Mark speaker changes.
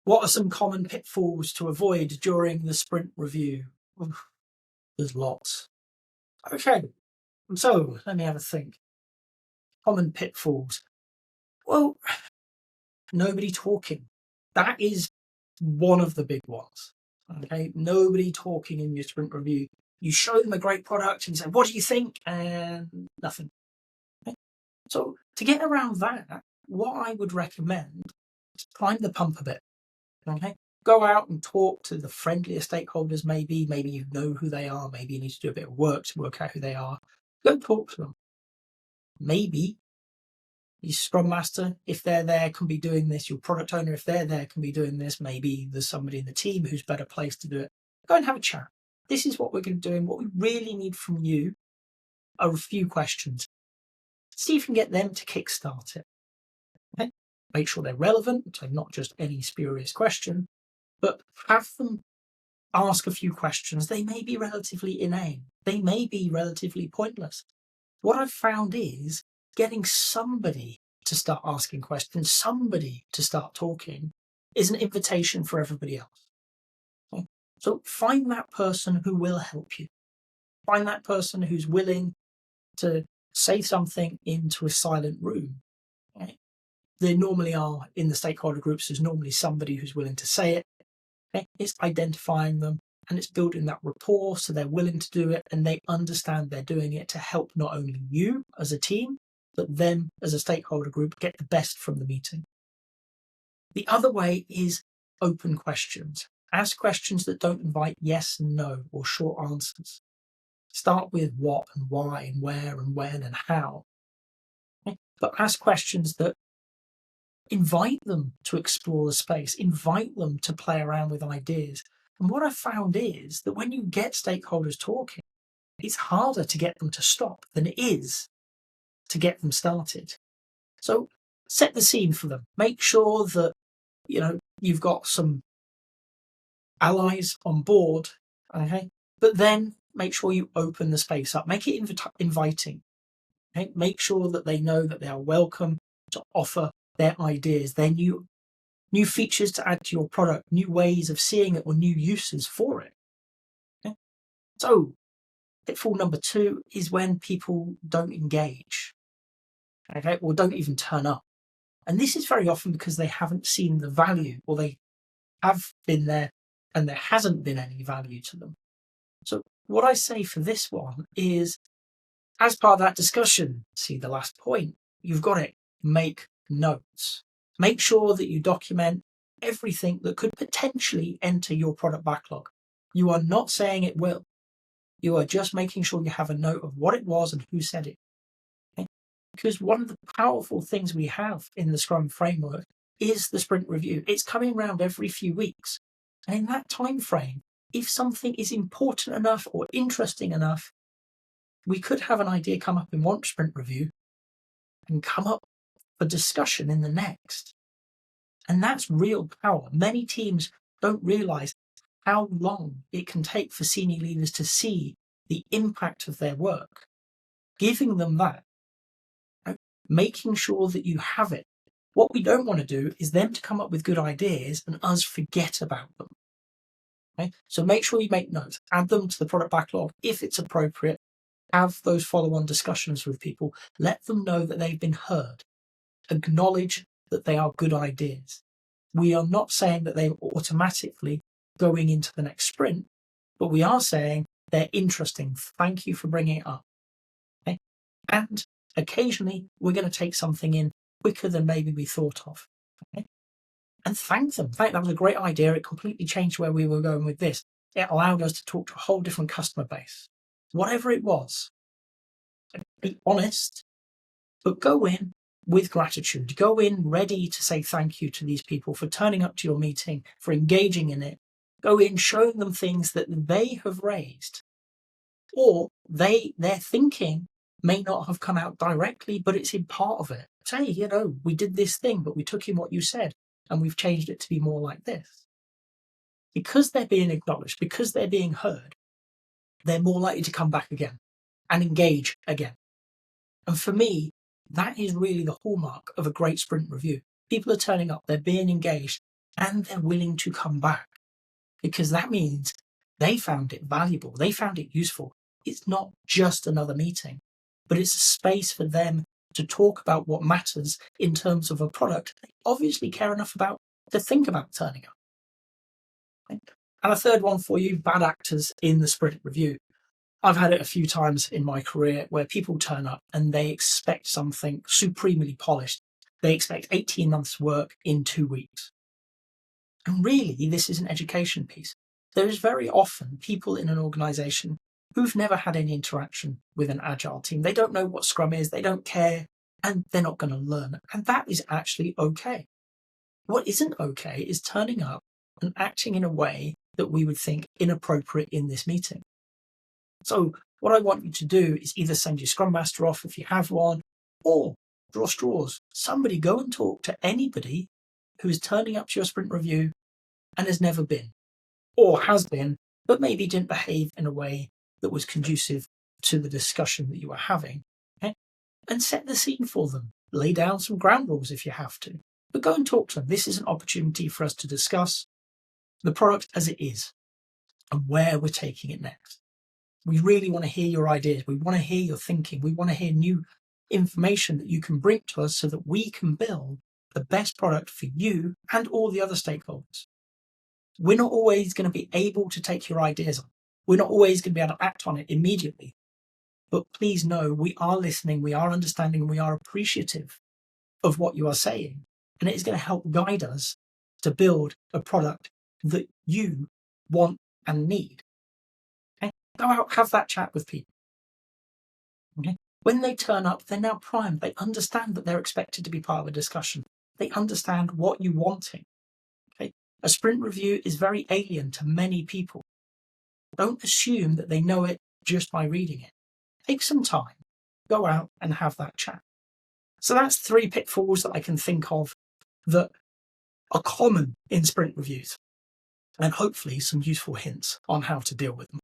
Speaker 1: What are some common pitfalls to avoid during the sprint review? Oof, there's lots. Okay, so let me have a think. Common pitfalls. Well, nobody talking. That is one of the big ones. Okay, nobody talking in your sprint review. You show them a great product and you say, "What do you think?" and nothing. Okay? So to get around that, what I would recommend is prime the pump a bit. Okay, go out and talk to the friendlier stakeholders. Maybe you know who they are. Maybe you need to do a bit of work to work out who they are. Go talk to them. Maybe your scrum master, if they're there, can be doing this. Your product owner, if they're there, can be doing this. Maybe there's somebody in the team who's better placed to do it. Go and have a chat. This is what we're going to do. And what we really need from you are a few questions. See if you can get them to kickstart it. Okay? Make sure they're relevant, so not just any spurious question, but have them ask a few questions. They may be relatively inane. They may be relatively pointless. What I've found is getting somebody to start asking questions, somebody to start talking, is an invitation for everybody else. Okay? So find that person who will help you. Find that person who's willing to say something into a silent room. Okay? There normally are, in the stakeholder groups, there's normally somebody who's willing to say it. Okay? It's identifying them and it's building that rapport so they're willing to do it and they understand they're doing it to help not only you as a team, but them as a stakeholder group get the best from the meeting. The other way is open questions. Ask questions that don't invite yes and no or short answers. Start with what and why and where and when and how. Okay? But ask questions that invite them to explore the space, invite them to play around with ideas. And what I've found is that when you get stakeholders talking, it's harder to get them to stop than it is to get them started. So set the scene for them. Make sure that you've got some allies on board, okay? But then make sure you open the space up. Make it inviting. Okay? Make sure that they know that they are welcome to offer their ideas, their new features to add to your product, new ways of seeing it or new uses for it. Okay? So pitfall number 2 is when people don't engage, okay, or don't even turn up. And this is very often because they haven't seen the value, or they have been there and there hasn't been any value to them. So what I say for this one is, as part of that discussion, see the last point, you've got it, make notes. Make sure that you document everything that could potentially enter your product backlog. You are not saying it will. You are just making sure you have a note of what it was and who said it. Okay? Because one of the powerful things we have in the Scrum framework is the sprint review. It's coming around every few weeks. And in that time frame, if something is important enough or interesting enough, we could have an idea come up in one sprint review and come up for discussion in the next. And that's real power. Many teams don't realize how long it can take for senior leaders to see the impact of their work. Giving them that, making sure that you have it. What we don't want to do is them to come up with good ideas and us forget about them. Okay? So make sure you make notes, add them to the product backlog if it's appropriate, have those follow-on discussions with people, let them know that they've been heard, acknowledge that they are good ideas. We are not saying that they're automatically going into the next sprint, but we are saying they're interesting. Thank you for bringing it up. Okay? And occasionally we're going to take something in quicker than maybe we thought of. Okay? And thank them. That was a great idea. It completely changed where we were going with this. It allowed us to talk to a whole different customer base. Whatever it was, be honest, but go in with gratitude. Go in ready to say thank you to these people for turning up to your meeting, for engaging in it. Go in showing them things that they have raised, or their thinking may not have come out directly, but it's in part of it. Say, we did this thing, but we took in what you said and we've changed it to be more like this. Because they're being acknowledged, because they're being heard, they're more likely to come back again and engage again. And for me, that is really the hallmark of a great sprint review. People are turning up, they're being engaged, and they're willing to come back, because that means they found it valuable, they found it useful. It's not just another meeting, but it's a space for them to talk about what matters in terms of a product they obviously care enough about to think about turning up. And a third one for you, bad actors in the sprint review. I've had it a few times in my career where people turn up and they expect something supremely polished. They expect 18 months work in 2 weeks. And really, this is an education piece. There is very often people in an organization who've never had any interaction with an Agile team. They don't know what Scrum is, they don't care, and they're not going to learn. And that is actually okay. What isn't okay is turning up and acting in a way that we would think inappropriate in this meeting. So what I want you to do is either send your Scrum Master off if you have one, or draw straws. Somebody go and talk to anybody who is turning up to your sprint review and has never been, or has been, but maybe didn't behave in a way that was conducive to the discussion that you were having. Okay? And set the scene for them. Lay down some ground rules if you have to, but go and talk to them. This is an opportunity for us to discuss the product as it is and where we're taking it next. We really want to hear your ideas. We want to hear your thinking. We want to hear new information that you can bring to us so that we can build the best product for you and all the other stakeholders. We're not always going to be able to take your ideas on. We're not always going to be able to act on it immediately. But please know we are listening, we are understanding, and we are appreciative of what you are saying. And it is going to help guide us to build a product that you want and need. Okay? Go out, have that chat with people. Okay? When they turn up, they're now primed. They understand that they're expected to be part of a discussion. They understand what you're wanting. Okay? A sprint review is very alien to many people. Don't assume that they know it just by reading it. Take some time, go out and have that chat. So that's 3 pitfalls that I can think of that are common in sprint reviews, and hopefully some useful hints on how to deal with them.